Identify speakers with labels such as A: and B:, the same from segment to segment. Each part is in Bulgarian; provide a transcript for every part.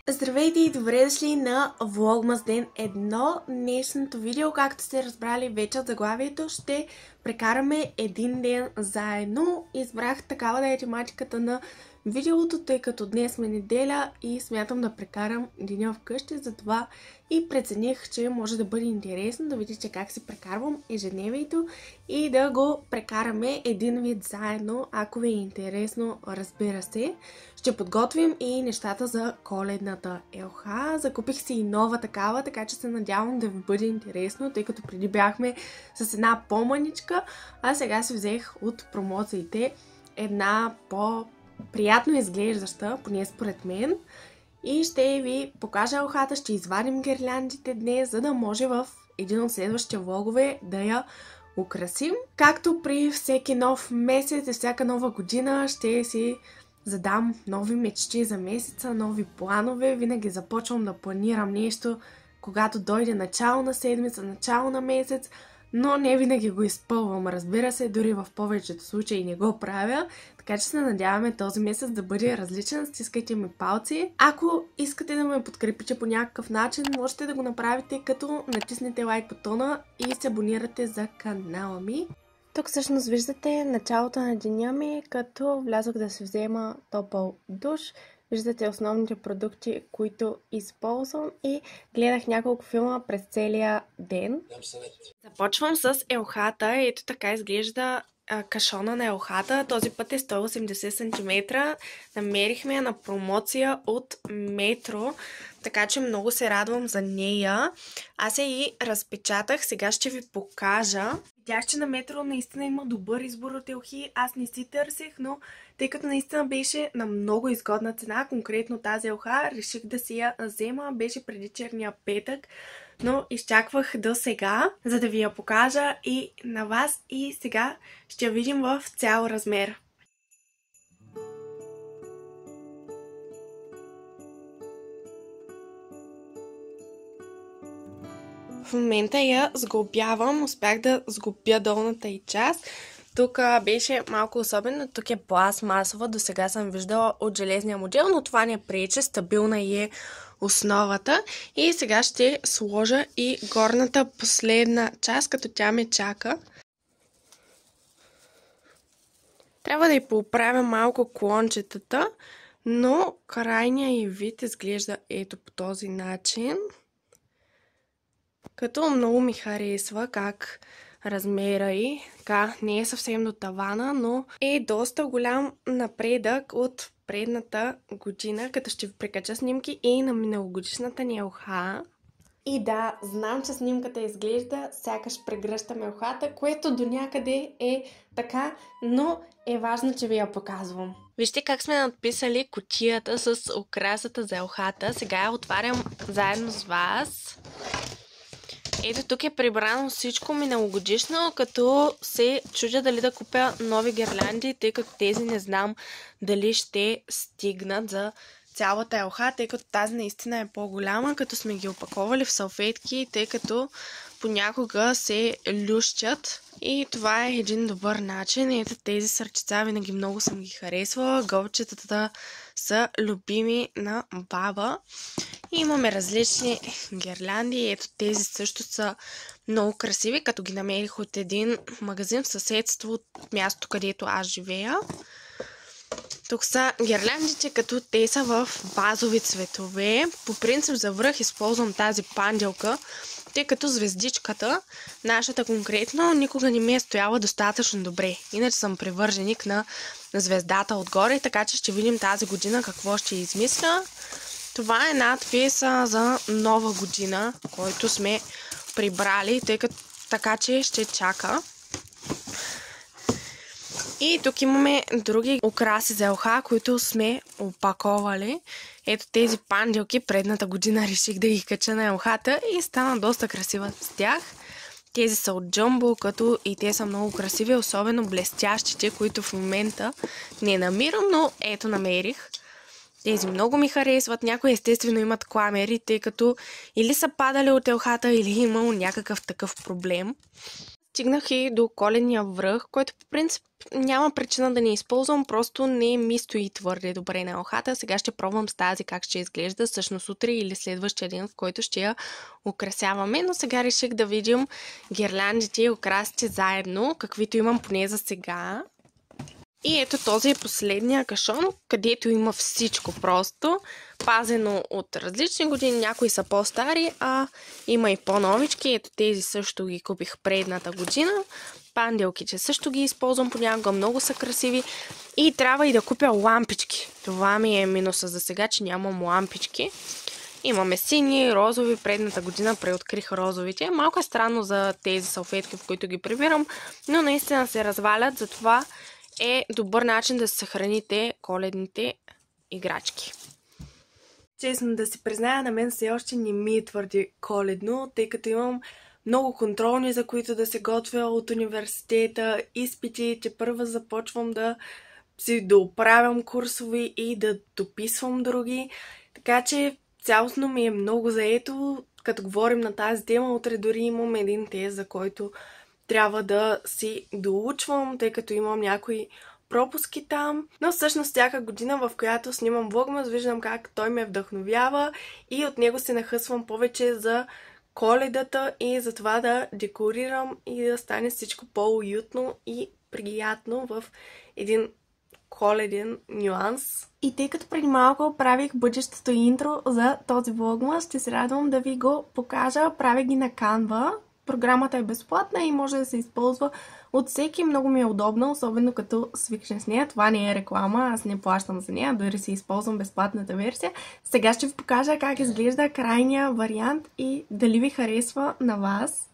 A: Здравейте и добре дошли на Влогмас ден 1. Днешното видео, както сте разбрали вече от заглавието, ще прекараме един ден заедно. Избрах такава да е тематиката на видеото, тъй като днес сме неделя и смятам да прекарам деня вкъщи, затова и прецених, че може да бъде интересно да видите как си прекарвам ежедневието и да го прекараме един вид заедно, ако ви е интересно, разбира се. Ще подготвим и нещата за коледната ЛХ. Закупих си и нова такава, така че се надявам да ви бъде интересно, тъй като преди бяхме с една по-маничка, а сега си взех от промоциите една по-приятно изглеждаща, поне според мен. И ще ви покажа ЛХ-та, ще извадим гирляндите днес, за да може в един от следващите влогове да я украсим. Както при всеки нов месец и всяка нова година ще си задам нови мечти за месеца, нови планове. Винаги започвам да планирам нещо, когато дойде начало на седмица, начало на месец, но не винаги го изпълвам. Разбира се, дори в повечето случаи не го правя, така че се надяваме този месец да бъде различен. Стискайте ми палци. Ако искате да ме подкрепите по някакъв начин, можете да го направите като натиснете лайк бутона и се абонирате за канала ми. Тук всъщност виждате началото на деня ми, като влязох да се взема топъл душ. Виждате основните продукти, които използвам и гледах няколко филма през целия ден. Започвам с елхата. Ето така изглежда кашона на елхата. Този път е 180 см. Намерихме я на промоция от Метро, така че много се радвам за нея. Аз я и разпечатах. Сега ще ви покажа. Видях, че на Метро наистина има добър избор от елхи. Аз не си търсех, но тъй като наистина беше на много изгодна цена, конкретно тази елха, реших да си я взема. Беше преди черния петък, но изчаквах до сега, за да ви я покажа и на вас. И сега ще я видим в цял размер. В момента я сглобявам. Успях да сглобя долната й част. Тук беше малко особено. Тук е пластмасова. До сега съм виждала от железния модел, но това не пречи. Стабилна е основата. И сега ще сложа и горната последна част, като тя ме чака. Трябва да й поправя малко клончетата, но крайният й вид изглежда ето по този начин. Като много ми харесва как размера й. Така, не е съвсем до тавана, но е доста голям напредък от предната година, като ще ви прикача снимки и на миналогодишната ни елха. И да, знам, че снимката изглежда сякаш прегръщам елхата, което до някъде е така, но е важно, че ви я показвам. Вижте как сме надписали кутията с украсата за елхата. Сега я отварям заедно с вас. Ето тук е прибрано всичко миналогодишно, като се чудя дали да купя нови гирлянди, тъй като тези не знам дали ще стигнат за цялата елха, тъй като тази наистина е по-голяма, като сме ги опаковали в салфетки, тъй като понякога се лющят. И това е един добър начин. Ето тези сърчица винаги много съм ги харесвала. Гълбчетата са любими на баба. И имаме различни гирлянди. Ето тези също са много красиви, като ги намерих от един магазин в съседство от мястото, където аз живея. Тук са гирляндите, като те са в базови цветове. По принцип за връх използвам тази панделка, тъй като звездичката, нашата конкретно, никога не ми е стояла достатъчно добре. Иначе съм привърженик на звездата отгоре, така че ще видим тази година какво ще измисля. Това е надпис за нова година, който сме прибрали, тъй като така че ще чака. И тук имаме други украси за елха, които сме опаковали. Ето тези панделки, предната година реших да ги кача на елхата и стана доста красива с тях. Тези са от Jumbo, като и те са много красиви, особено блестящите, които в момента не намирам, но ето намерих. Тези много ми харесват. Някои естествено имат кламери, тъй като или са падали от елхата, или имало някакъв такъв проблем. Стигнах и до коледния връх, който по принцип няма причина да не използвам, просто не ми стои твърде добре на ухата. Сега ще пробвам с тази как ще изглежда, всъщност утре или следващия ден, в който ще я украсяваме. Но сега реших да видим гирляндите и украсите заедно, каквито имам поне за сега. И ето този е последния кашон, където има всичко просто, пазено от различни години, някои са по-стари, а има и по-новички. Ето тези също ги купих предната година. Панделките също ги използвам понякога, много са красиви. И трябва и да купя лампички. Това ми е минуса за сега, че нямам лампички. Имаме сини, розови, предната година преоткрих розовите. Малко е странно за тези салфетки, в които ги прибирам, но наистина се развалят, затова е добър начин да се съхраните коледните играчки. Честно да си призная, на мен все още не ми е твърде коледно, тъй като имам много контролни, за които да се готвя от университета, изпити, че първа започвам да си дооправям курсови и да дописвам други. Така че цялостно ми е много заето. Като говорим на тази тема, утре дори имам един тест, за който трябва да си доучвам, тъй като имам някои пропуски там. Но всъщност всяка година, в която снимам влогмас, виждам как той ме вдъхновява и от него се нахъсвам повече за Коледата и за това да декорирам и да стане всичко по-уютно и приятно в един коледен нюанс. И тъй като преди малко правих бъдещото интро за този влогмас, ще се радвам да ви го покажа. Правя ги на Canva. Програмата е безплатна и може да се използва от всеки. Много ми е удобно, особено като свикнем с нея. Това не е реклама, аз не плащам за нея, дори си използвам безплатната версия. Сега ще ви покажа как изглежда крайния вариант и дали ви харесва на вас.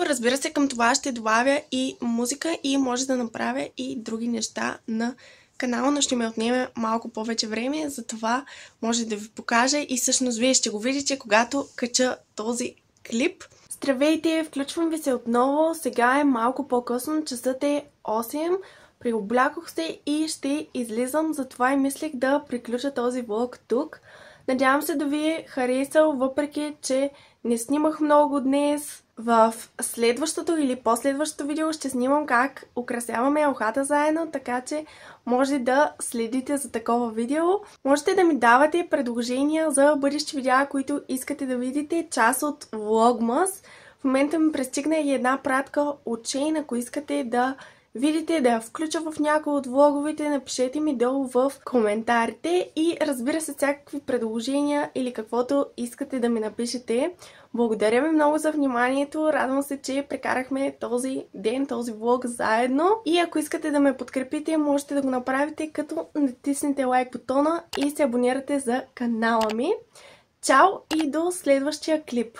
A: Разбира се, към това ще добавя и музика и може да направя и други неща на канала, но ще ми отнеме малко повече време, затова може да ви покажа и всъщност вие ще го видите, когато кача този клип. Здравейте, включвам ви се отново. Сега е малко по-късно, часът е 8. Приоблякох се и ще излизам, затова и мислих да приключа този влог тук. Надявам се да ви е харесал, въпреки че не снимах много днес. В следващото или последващото видео ще снимам как украсяваме елхата заедно, така че може да следите за такова видео. Можете да ми давате предложения за бъдещи видеа, които искате да видите, част от влогмас. В момента ми пристигна и една пратка от Shein, ако искате да видите, да я включа в някои от влоговете, напишете ми долу в коментарите и разбира се всякакви предложения или каквото искате да ми напишете. Благодаря ви много за вниманието, радвам се, че прекарахме този ден, този влог заедно и ако искате да ме подкрепите, можете да го направите като натиснете лайк бутона и се абонирате за канала ми. Чао и до следващия клип!